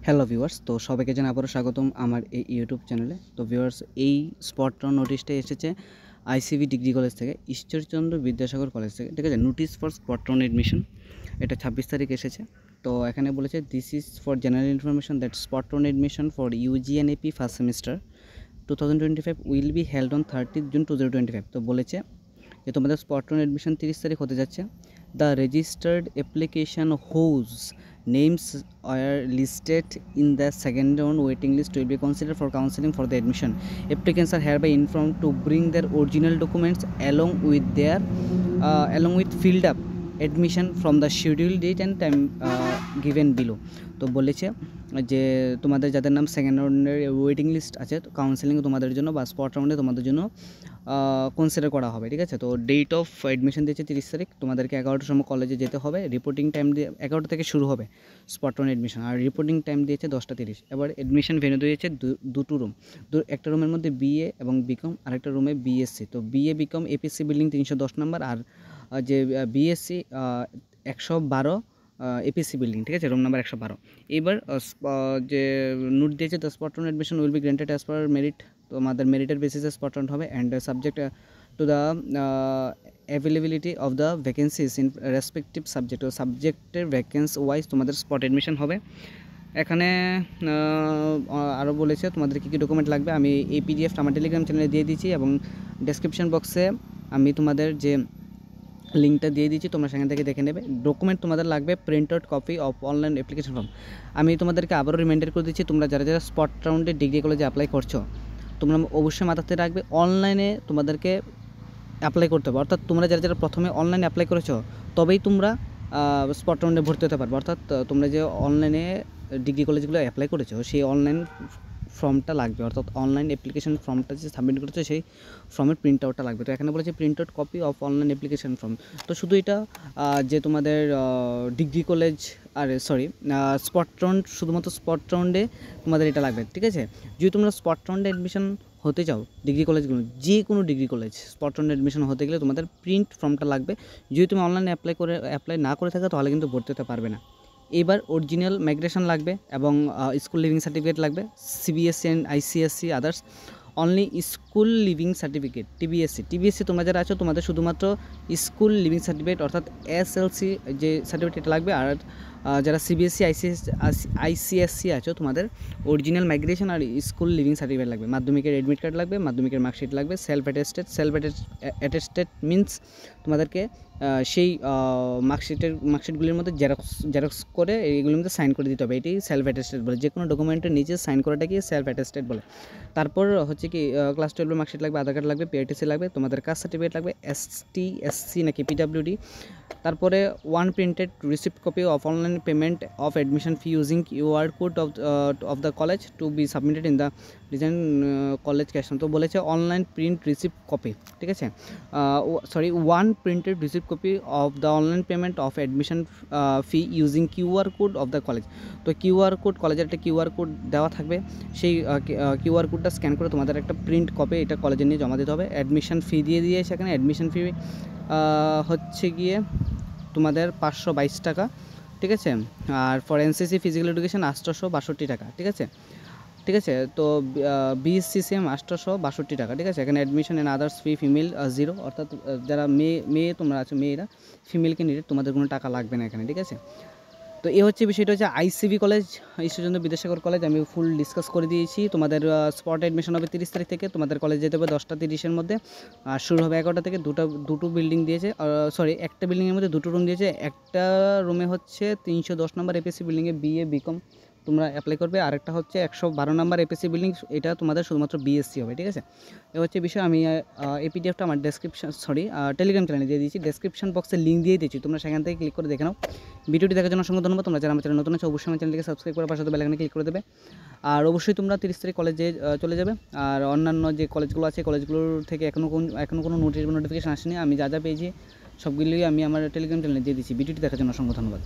Hello viewers, তো সবাইকে জানাই আবারও স্বাগতম আমার এই ইউটিউব চ্যানেলে। তো ভিউয়ার্স, এই স্পট নোটিশটা এসেছে আইসিবি ডিগ্রি কলেজ থেকে, ঈশ্বরচন্দ্র বিদ্যাসাগর কলেজ থেকে, ঠিক আছে। নোটিশ ফর স্পট এডমিশন, এটা 26 তারিখ এসেছে। তো এখানে বলেছে this is for general information that spot admission for UG and AP first semester 2025 will be held on 30 June 2025। তো বলেছে যে তোমাদের স্পট এডমিশন 30 তারিখ হতে যাচ্ছে। The registered application whose names are listed in the second round waiting list will be considered for counseling for the admission. Applicants are hereby informed to bring their original documents along with filled up admission from the scheduled date and time given below. তো বলেছে যে তোমাদের যাদের নাম second রাউন্ডের waiting list আছে, তো counselling তোমাদের জন্য বা স্পট রাউন্ডে তোমাদের জন্য কনসিডার করা হবে, ঠিক আছে। তো ডেট অফ অ্যাডমিশন দিয়েছে 30 তারিখ, তোমাদেরকে 11টার সময় কলেজে যেতে হবে। রিপোর্টিং টাইম দিয়ে 11টা থেকে শুরু হবে স্পট রাউন্ড অ্যাডমিশন, আর রিপোর্টিং টাইম দিয়েছে 10টা 30। এবার অ্যাডমিশন ভেন্যু দিয়েছে দুটো রুম, একটা রুমের মধ্যে বিএ এবং বিকম, আরেকটা রুমে বিএসসি। তো বিএ বিকম এপিসি বিল্ডিং 310 নম্বর, আর যে বিএসসি 112 এপিসি বিল্ডিং, ঠিক আছে, রুম নাম্বার 112। এবার যে নোট দিয়েছে the spot round admission will be granted as per merit, তোমাদের মেরিটের বেসিসে স্পট রাউন্ড হবে and subject to the availability of the vacancies in respective subject. ও সাবজেক্টের ভ্যাকেন্সি ওয়াইজ তোমাদের স্পট অ্যাডমিশন হবে। এখানে আরও বলেছে তোমাদের কী কী ডকুমেন্ট লাগবে। আমি এই পিডিএফটা আমার টেলিগ্রাম চ্যানেলে দিয়ে দিয়েছি এবং ডেসক্রিপশন বক্সে আমি তোমাদের যে লিঙ্কটা দিয়ে দিচ্ছি, তোমরা সেখান থেকে দেখে নেবে। ডকুমেন্ট তোমাদের লাগবে print out copy of online application form. আমি তোমাদেরকে আবারও রিমাইন্ডার করে দিচ্ছি, তোমরা যারা যারা স্পট রাউন্ডে ডিগ্রি কলেজে অ্যাপ্লাই করছো, তোমরা অবশ্যই মাথাতে রাখবে অনলাইনে তোমাদেরকে অ্যাপ্লাই করতে হবে। অর্থাৎ তোমরা যারা যারা প্রথমে অনলাইনে অ্যাপ্লাই করেছো তবেই তোমরা স্পট রাউন্ডে ভর্তি হতে পারবে। অর্থাৎ তোমরা যে অনলাইনে ডিগ্রি কলেজগুলো অ্যাপ্লাই করেছো সেই অনলাইন ফর্মটা লাগবে, অর্থাৎ অনলাইন অ্যাপ্লিকেশন ফর্মটা যে সাবমিট করেছে সেই ফর্মের প্রিন্ট আউটটা লাগবে। তো এখানে বলেছে print out copy of online application form. তো শুধু এটা যে তোমাদের ডিগ্রি কলেজ আর স্পট রাউন্ড, শুধুমাত্র স্পট রাউন্ডে তোমাদের এটা লাগবে, ঠিক আছে। যদি তোমরা স্পট রাউন্ডে অ্যাডমিশন হতে চাও ডিগ্রি কলেজগুলো, যে কোনো ডিগ্রি কলেজ স্পট রাউন্ডে অ্যাডমিশন হতে গেলে তোমাদের প্রিন্ট ফর্মটা লাগবে। যদি তুমি অনলাইনে অ্যাপ্লাই না করে থাকো তাহলে কিন্তু ভর্তি হতে পারবে না। এবার অরিজিনাল মাইগ্রেশন লাগবে এবং স্কুল লিভিং সার্টিফিকেট লাগবে, CBSE and ICSE others only school living certificate. TBSC তোমরা যারা আছো তোমাদের শুধুমাত্র স্কুল লিভিং সার্টিফিকেট অর্থাৎ এসএলসি যে সার্টিফিকেট লাগবে। আর যারা সিবিএসসি আইসিএসসি আছো তোমাদের অরিজিনাল মাইগ্রেশন আর স্কুল লিভিং সার্টিফিকেট লাগবে। মাধ্যমিকের অ্যাডমিট কার্ড লাগবে, মাধ্যমিকের মার্কশিট লাগবে, সেলফ অ্যাটেস্টেড মিনস তোমাদেরকে সেই মার্কশিটগুলির মধ্যে জেরক্স করে এইগুলির মধ্যে সাইন করে দিতে হবে। এটাই সেলফ অ্যাটেস্টেড বলে, যে কোনো ডকুমেন্টের নিচে সাইন করাটাকে সেলফ অ্যাটেস্টেড বলে। তারপর হচ্ছে কি ক্লাস 12 মার্কশিট লাগবে, আধার কার্ড লাগবে, পিআরটিসি লাগবে, তোমাদের কাস্ট সার্টিফিকেট লাগবে, এসটি এসসি নাকি পিডাব্লিউডি। তারপরে one printed receipt copy of online payment of admission fee using QR code of the college to be submitted in the design college caution. তো বলেছে online print receipt copy, ঠিক আছে, one printed receipt copy of the online payment of admission fee using QR code of the college. তো QR code, কলেজের একটা QR code দেওয়া থাকবে, সেই কিউআর কোডটা স্ক্যান করে তোমাদের একটা প্রিন্ট কপি এটা কলেজে নিয়ে জমা দিতে হবে। অ্যাডমিশন ফি দিয়ে সেখানে অ্যাডমিশন ফি হচ্ছে গিয়ে তোমাদের 522 টাকা, ঠিক আছে। আর ফর এনসিসি ফিজিক্যাল এডুকেশন 862 টাকা, ঠিক আছে। তো বিএসসিসিএম 862 টাকা, ঠিক আছে। এখানে admission and others fee female 0, অর্থাৎ যারা মেয়ে তোমরা আছো মেয়েরা, ফিমেলকে নিয়ে তোমাদের কোনো টাকা লাগবে না এখানে, ঠিক আছে। তো এই হচ্ছে বিষয়টা, হচ্ছে ICB college, Ishwarchandra Vidyasagar college. আমি ফুল ডিসকাস করে দিয়েছি। তোমাদের স্পট অ্যাডমিশন হবে 30 তারিখ থেকে, তোমাদের কলেজ যেতে হবে 10টা 30-এর মধ্যে, আর শুরু হবে 11টা থেকে। দুটো বিল্ডিং দিয়েছে, একটা বিল্ডিংয়ের মধ্যে দুটো রুম দিয়েছে। একটা রুমে হচ্ছে 310 নম্বর এপিসি বিল্ডিংয়ে বিএ বিকম তোমরা অ্যাপ্লাই করবে, আরেকটা হচ্ছে 112 নম্বর এপিসি বিল্ডিং, এটা তোমাদের শুধুমাত্র বিএসসি হবে, ঠিক আছে। এ হচ্ছে বিষয়। আমি এই পিডিএফটা আমার টেলিগ্রাম চ্যানেলে দিয়ে দিয়েছি, ডেসক্রিপশন বক্সে লিঙ্ক দিয়ে দিয়েছি, তোমরা সেখান থেকে ক্লিক করে দেখে নাও। ভিডিওটি দেখার জন্য অসংখ্য ধন্যবাদ। তোমরা যারা আমার চ্যানেল নতুন আছে অবশ্যই আমার চ্যানেলকে সাবস্ক্রাইব করে পাশে বেল আইকনে ক্লিক করে দেবে। আর অবশ্যই তোমরা 30 তারিখ কলেজে চলে যাবে। আর অন্যান্য যে কলেজগুলো আছে কলেজগুলোর থেকে এখনও কোনো নোটিফিকেশন আসেনি। আমি যা পেয়েছি সবগুলোই আমি আমার টেলিগ্রাম চ্যানেলে দিয়ে দিচ্ছি। ভিডিওটি দেখার জন্য অসংখ্য ধন্যবাদ।